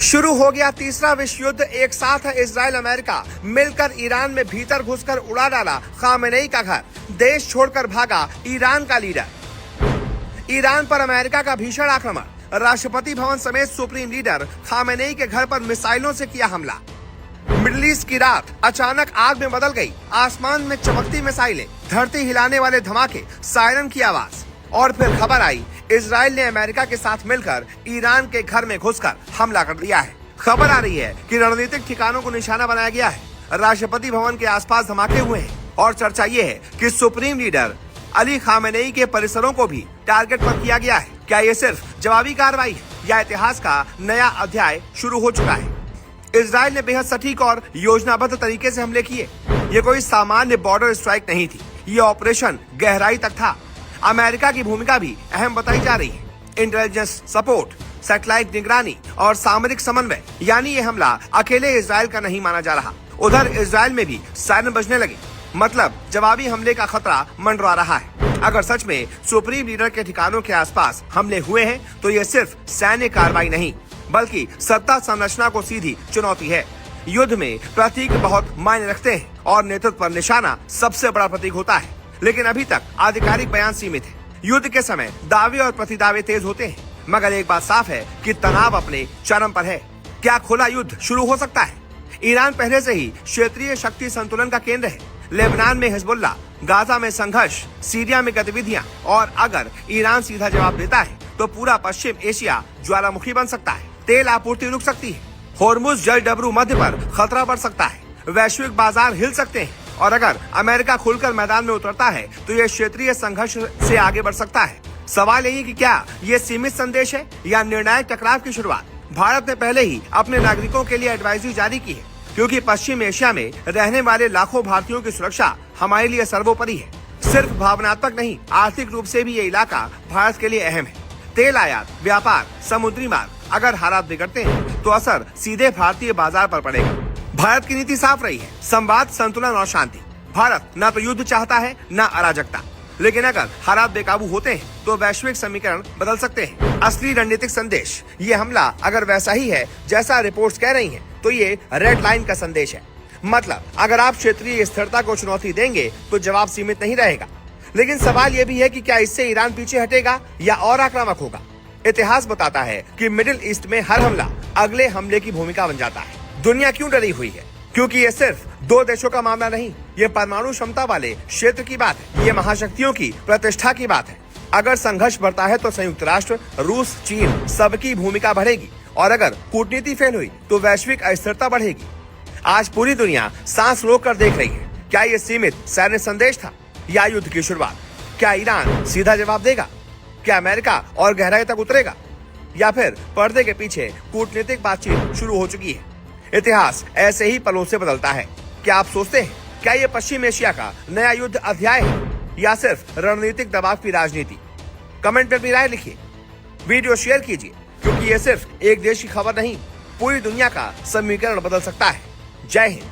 शुरू हो गया तीसरा विश्व युद्ध। एक साथ है इजराइल अमेरिका मिलकर ईरान में भीतर घुसकर उड़ा डाला खामेनेई का घर। देश छोड़कर भागा ईरान का लीडर। ईरान पर अमेरिका का भीषण आक्रमण। राष्ट्रपति भवन समेत सुप्रीम लीडर खामेनेई के घर पर मिसाइलों से किया हमला। मिडिल ईस्ट की रात अचानक आग में बदल गई। आसमान में चमकती मिसाइलें, धरती हिलाने वाले धमाके, सायरन की आवाज। और फिर खबर आई इजराइल ने अमेरिका के साथ मिलकर ईरान के घर में घुसकर हमला कर दिया है। खबर आ रही है कि रणनीतिक ठिकानों को निशाना बनाया गया है। राष्ट्रपति भवन के आसपास धमाके हुए हैं और चर्चा ये है कि सुप्रीम लीडर अली खामेनेई के परिसरों को भी टारगेट पर किया गया है। क्या ये सिर्फ जवाबी कार्रवाई है या इतिहास का नया अध्याय शुरू हो चुका है? इजराइल ने बेहद सटीक और योजनाबद्ध तरीके से हमले किए। ये कोई सामान्य बॉर्डर स्ट्राइक नहीं थी, ये ऑपरेशन गहराई तक था। अमेरिका की भूमिका भी अहम बताई जा रही है। इंटेलिजेंस सपोर्ट, सैटेलाइट निगरानी और सामरिक समन्वय, यानी ये हमला अकेले इजराइल का नहीं माना जा रहा। उधर इजराइल में भी सायरन बजने लगे, मतलब जवाबी हमले का खतरा मंडरा रहा है। अगर सच में सुप्रीम लीडर के ठिकानों के आसपास हमले हुए हैं तो ये सिर्फ सैन्य कार्रवाई नहीं बल्कि सत्ता संरचना को सीधी चुनौती है। युद्ध में प्रतीक बहुत मायने रखते हैं और नेतृत्व पर निशाना सबसे बड़ा प्रतीक होता है। लेकिन अभी तक आधिकारिक बयान सीमित है। युद्ध के समय दावे और प्रतिदावे तेज होते हैं, मगर एक बात साफ है कि तनाव अपने चरम पर है। क्या खुला युद्ध शुरू हो सकता है? ईरान पहले से ही क्षेत्रीय शक्ति संतुलन का केंद्र है। लेबनान में हिजबुल्लाह, गाजा में संघर्ष, सीरिया में गतिविधियां, और अगर ईरान सीधा जवाब देता है तो पूरा पश्चिम एशिया ज्वालामुखी बन सकता है। तेल आपूर्ति रुक सकती है। होर्मुज जल डबरू मध्य पर खतरा बढ़ सकता है। वैश्विक बाजार हिल सकते हैं और अगर अमेरिका खुलकर मैदान में उतरता है तो यह क्षेत्रीय संघर्ष से आगे बढ़ सकता है। सवाल यही कि क्या ये सीमित संदेश है या निर्णायक टकराव की शुरुआत? भारत ने पहले ही अपने नागरिकों के लिए एडवाइजरी जारी की है, क्योंकि पश्चिम एशिया में रहने वाले लाखों भारतीयों की सुरक्षा हमारे लिए सर्वोपरि है। सिर्फ भावनात्मक नहीं, आर्थिक रूप से भी ये इलाका भारत के लिए अहम है। तेल आयात, व्यापार, समुद्री मार्ग, अगर हालात बिगड़ते हैं तो असर सीधे भारतीय बाजार पर पड़ेगा। भारत की नीति साफ रही है, संवाद, संतुलन और शांति। भारत न तो युद्ध चाहता है न अराजकता, लेकिन अगर हालात बेकाबू होते हैं तो वैश्विक समीकरण बदल सकते हैं। असली रणनीतिक संदेश, ये हमला अगर वैसा ही है जैसा रिपोर्ट्स कह रही हैं, तो ये रेड लाइन का संदेश है। मतलब अगर आप क्षेत्रीय स्थिरता को चुनौती देंगे तो जवाब सीमित नहीं रहेगा। लेकिन सवाल ये भी है कि क्या इससे ईरान पीछे हटेगा या और आक्रामक होगा? इतिहास बताता है कि मिडिल ईस्ट में हर हमला अगले हमले की भूमिका बन जाता है। दुनिया क्यों डरी हुई है? क्योंकि ये सिर्फ दो देशों का मामला नहीं, ये परमाणु क्षमता वाले क्षेत्र की बात है। ये महाशक्तियों की प्रतिष्ठा की बात है। अगर संघर्ष बढ़ता है तो संयुक्त राष्ट्र, रूस, चीन, सबकी भूमिका बढ़ेगी, और अगर कूटनीति फेल हुई तो वैश्विक अस्थिरता बढ़ेगी। आज पूरी दुनिया सांस रोक कर देख रही है। क्या ये सीमित सैन्य संदेश था या युद्ध की शुरुआत? क्या ईरान सीधा जवाब देगा? क्या अमेरिका और गहराई तक उतरेगा, या फिर पर्दे के पीछे कूटनीतिक बातचीत शुरू हो चुकी है? इतिहास ऐसे ही पलों से बदलता है। क्या आप सोचते हैं क्या ये पश्चिम एशिया का नया युद्ध अध्याय है या सिर्फ रणनीतिक दबाव की राजनीति? कमेंट में अपनी राय लिखिए, वीडियो शेयर कीजिए, क्योंकि ये सिर्फ एक देश की खबर नहीं, पूरी दुनिया का समीकरण बदल सकता है। जय हिंद।